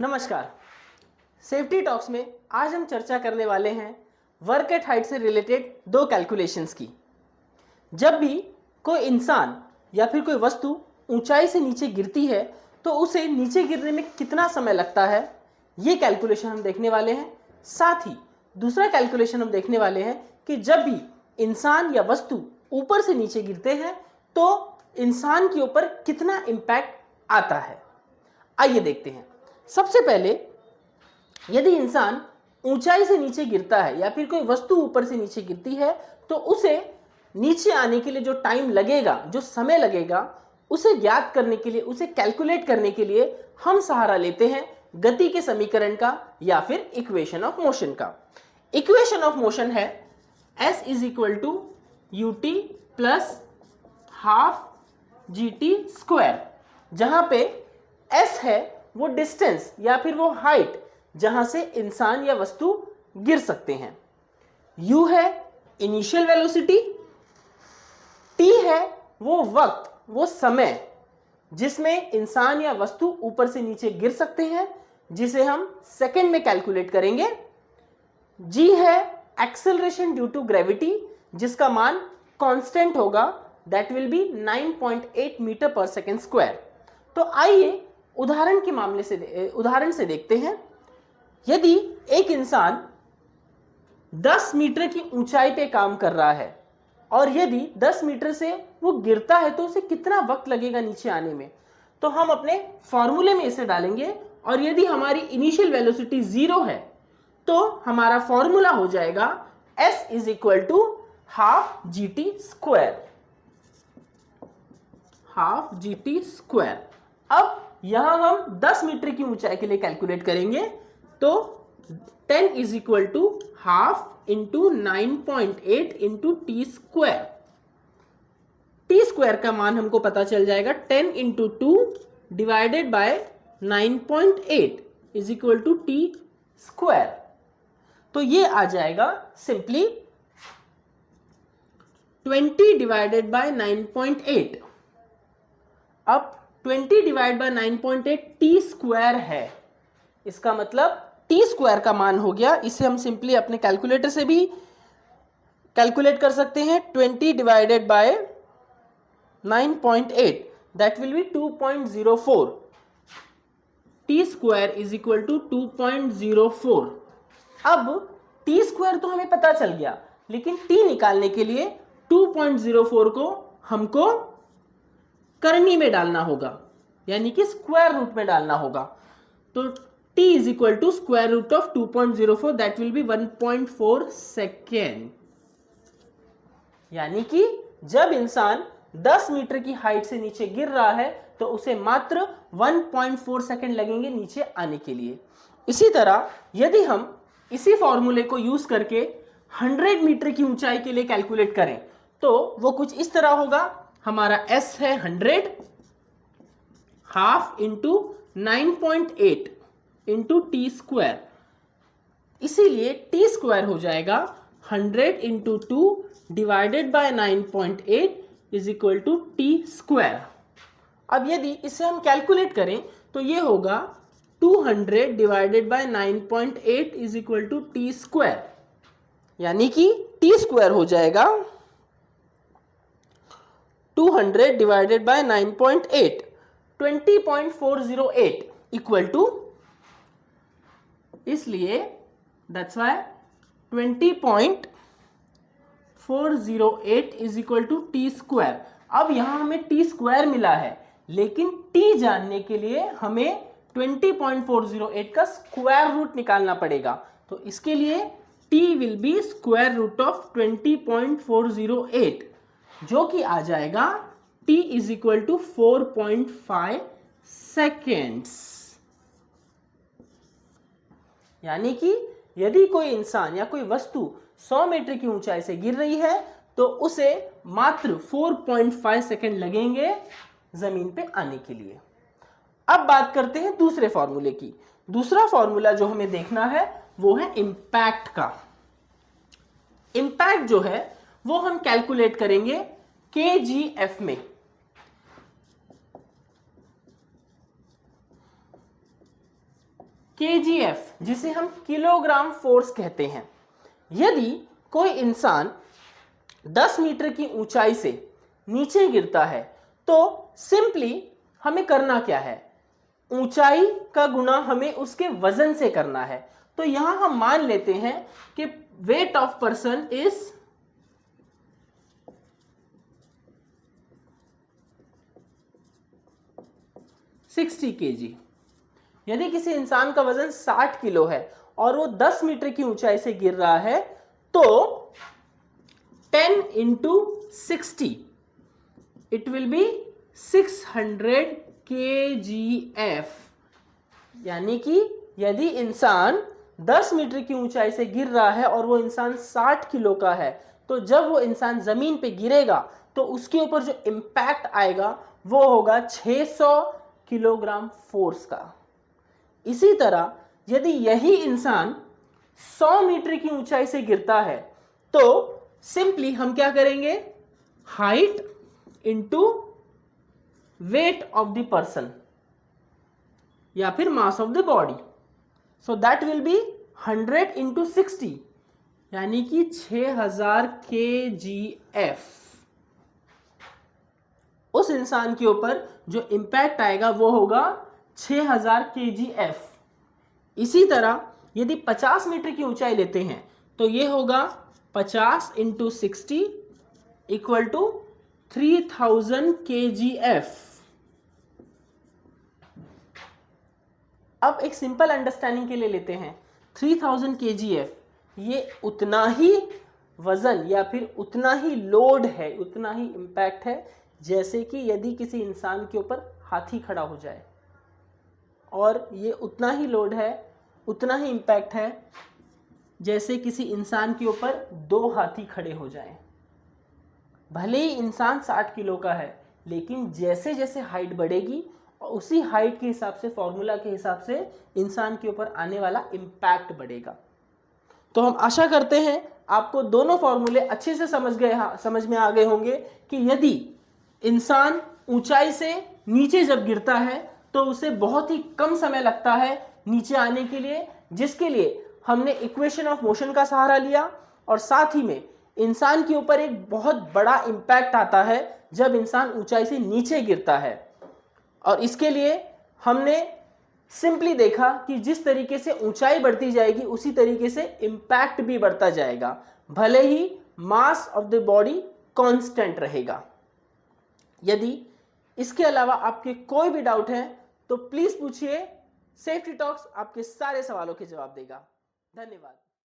नमस्कार। Safety talks में आज हम चर्चा करने वाले हैं वर्क एट हाइट से रिलेटेड दो कैलकुलेशंस की। जब भी कोई इंसान या फिर कोई वस्तु ऊंचाई से नीचे गिरती है तो उसे नीचे गिरने में कितना समय लगता है, ये कैलकुलेशन हम देखने वाले हैं। साथ ही दूसरा कैलकुलेशन हम देखने वाले हैं कि जब भी इंसान या वस्तु ऊपर से नीचे गिरते हैं तो इंसान के ऊपर कितना इम्पैक्ट आता है। आइए देखते हैं। सबसे पहले, यदि इंसान ऊंचाई से नीचे गिरता है या फिर कोई वस्तु ऊपर से नीचे गिरती है तो उसे नीचे आने के लिए जो टाइम लगेगा, जो समय लगेगा, उसे ज्ञात करने के लिए, उसे कैलकुलेट करने के लिए हम सहारा लेते हैं गति के समीकरण का या फिर इक्वेशन ऑफ मोशन का। इक्वेशन ऑफ मोशन है s is equal to ut plus half gt square, जहां पे s है वो डिस्टेंस या फिर वो हाइट जहां से इंसान या वस्तु गिर सकते हैं, u है इनिशियल वेलोसिटी, t है वो वक्त, वो समय जिसमें इंसान या वस्तु ऊपर से नीचे गिर सकते हैं, जिसे हम सेकंड में कैलकुलेट करेंगे, g है एक्सेलरेशन ड्यू टू ग्रेविटी जिसका मान कांस्टेंट होगा, दैट विल बी 9.8 मीटर पर सेकेंड स्क्वायर। तो आइए उदाहरण से देखते हैं। यदि एक इंसान 10 मीटर की ऊंचाई पे काम कर रहा है और यदि 10 मीटर से वो गिरता है तो उसे कितना वक्त लगेगा नीचे आने में, तो हम अपने फॉर्मूले में इसे डालेंगे और यदि हमारी इनिशियल वेलोसिटी 0 है तो हमारा फॉर्मूला हो जाएगा s is equal to half gt square, half gt square. अब यहां हम 10 मीटर की ऊंचाई के लिए कैलकुलेट करेंगे तो 10 is equal to half into 9.8 into T square. T square का मान हमको पता चल जाएगा 10 into 2 divided by 9.8 is equal to T square. तो ये आ जाएगा सिंपली 20 डिवाइडेड बाय 9.8। अब 20 डिवाइड बाय 9.8 टी स्क्वायर है, इसका मतलब टी स्क्वायर का मान हो गया, इसे हम सिंपली अपने कैलकुलेटर से भी कैलकुलेट कर सकते हैं। 20 divided by 9.8 that will be 2.04। T square is equal to 2.04। अब टी स्क्वायर तो हमें पता चल गया, लेकिन टी निकालने के लिए 2.04 को हमको करनी में डालना होगा, यानी कि स्क्वायर रूट में डालना होगा। तो t is equal to square root of 2.04 that will be 1.4 second. यानी कि जब इंसान 10 मीटर की हाइट से नीचे गिर रहा है तो उसे मात्र 1.4 सेकेंड लगेंगे नीचे आने के लिए। इसी तरह यदि हम इसी फॉर्मूले को यूज करके 100 मीटर की ऊंचाई के लिए कैलकुलेट करें तो वो कुछ इस तरह होगा। हमारा s है 100, half into 9.8 into T square, इसीलिए टी स्क्वायर हो जाएगा 100 into 2 divided by 9.8 is equal to T square. अब यदि इसे हम कैलकुलेट करें तो ये होगा 200 divided by 9.8 is equal to T square, यानी कि टी स्क्वायर हो जाएगा 200 डिवाइडेड बाय 9.8 20.408 इक्वल टू, इसलिए that's why 20.408 is equal to T square. अब यहां हमें टी स्क्वायर मिला है, लेकिन टी जानने के लिए हमें 20.408 का स्क्वायर रूट निकालना पड़ेगा। तो इसके लिए t will be square root of 20.408 जो कि आ जाएगा t is equal to 4.5 seconds. यानी कि यदि कोई इंसान या कोई वस्तु 100 मीटर की ऊंचाई से गिर रही है तो उसे मात्र 4.5 सेकेंड लगेंगे जमीन पे आने के लिए। अब बात करते हैं दूसरे फॉर्मूले की। दूसरा फॉर्मूला जो हमें देखना है वो है इंपैक्ट का। इंपैक्ट जो है वो हम कैलकुलेट करेंगे kgf में। केजीएफ, जिसे हम किलोग्राम फोर्स कहते हैं। यदि कोई इंसान 10 मीटर की ऊंचाई से नीचे गिरता है तो सिंपली हमें करना क्या है, ऊंचाई का गुणा हमें उसके वजन से करना है। तो यहां हम मान लेते हैं कि weight of person is 60 kg। यदि किसी इंसान का वजन 60 किलो है और वो 10 मीटर की ऊंचाई से गिर रहा है तो 10 into 60 it will be 600 kgf। यानी कि यदि इंसान 10 मीटर की ऊंचाई से गिर रहा है और वो इंसान 60 किलो का है, तो जब वो इंसान जमीन पे गिरेगा तो उसके ऊपर जो इंपैक्ट आएगा वो होगा 600 किलोग्राम फोर्स का। इसी तरह यदि यही इंसान 100 मीटर की ऊंचाई से गिरता है तो सिंपली हम क्या करेंगे, height into weight of the person या फिर मास of the body, so that will B 100 into 60 यानी कि 6000 kgf। उस इंसान के ऊपर जो इंपैक्ट आएगा वो होगा 6000 kgf। इसी तरह यदि 50 मीटर की ऊंचाई लेते हैं तो ये होगा 50 इंटू 60 इक्वल टू 3000 kgf। अब एक सिंपल अंडरस्टैंडिंग के लिए लेते हैं, 3000 kgf ये उतना ही वजन या फिर उतना ही लोड है, उतना ही इंपैक्ट है जैसे कि यदि किसी इंसान के ऊपर हाथी खड़ा हो जाए, और ये उतना ही लोड है, उतना ही इंपैक्ट है जैसे किसी इंसान के ऊपर 2 हाथी खड़े हो जाएं। भले ही इंसान 60 किलो का है, लेकिन जैसे जैसे हाइट बढ़ेगी और उसी हाइट के हिसाब से, फॉर्मूला के हिसाब से इंसान के ऊपर आने वाला इंपैक्ट बढ़ेगा। तो हम आशा करते हैं आपको दोनों फॉर्मूले अच्छे से समझ में आ गए होंगे कि यदि इंसान ऊंचाई से नीचे जब गिरता है तो उसे बहुत ही कम समय लगता है नीचे आने के लिए, जिसके लिए हमने इक्वेशन ऑफ मोशन का सहारा लिया, और साथ ही में इंसान के ऊपर एक बहुत बड़ा इंपैक्ट आता है जब इंसान ऊंचाई से नीचे गिरता है। और इसके लिए हमने सिंपली देखा कि जिस तरीके से ऊंचाई बढ़ती जाएगी उसी तरीके से इंपैक्ट भी बढ़ता जाएगा, भले ही mass of the body constant रहेगा। यदि इसके अलावा आपके कोई भी डाउट है तो प्लीज पूछिए, सेफ्टी टॉक्स आपके सारे सवालों के जवाब देगा। धन्यवाद।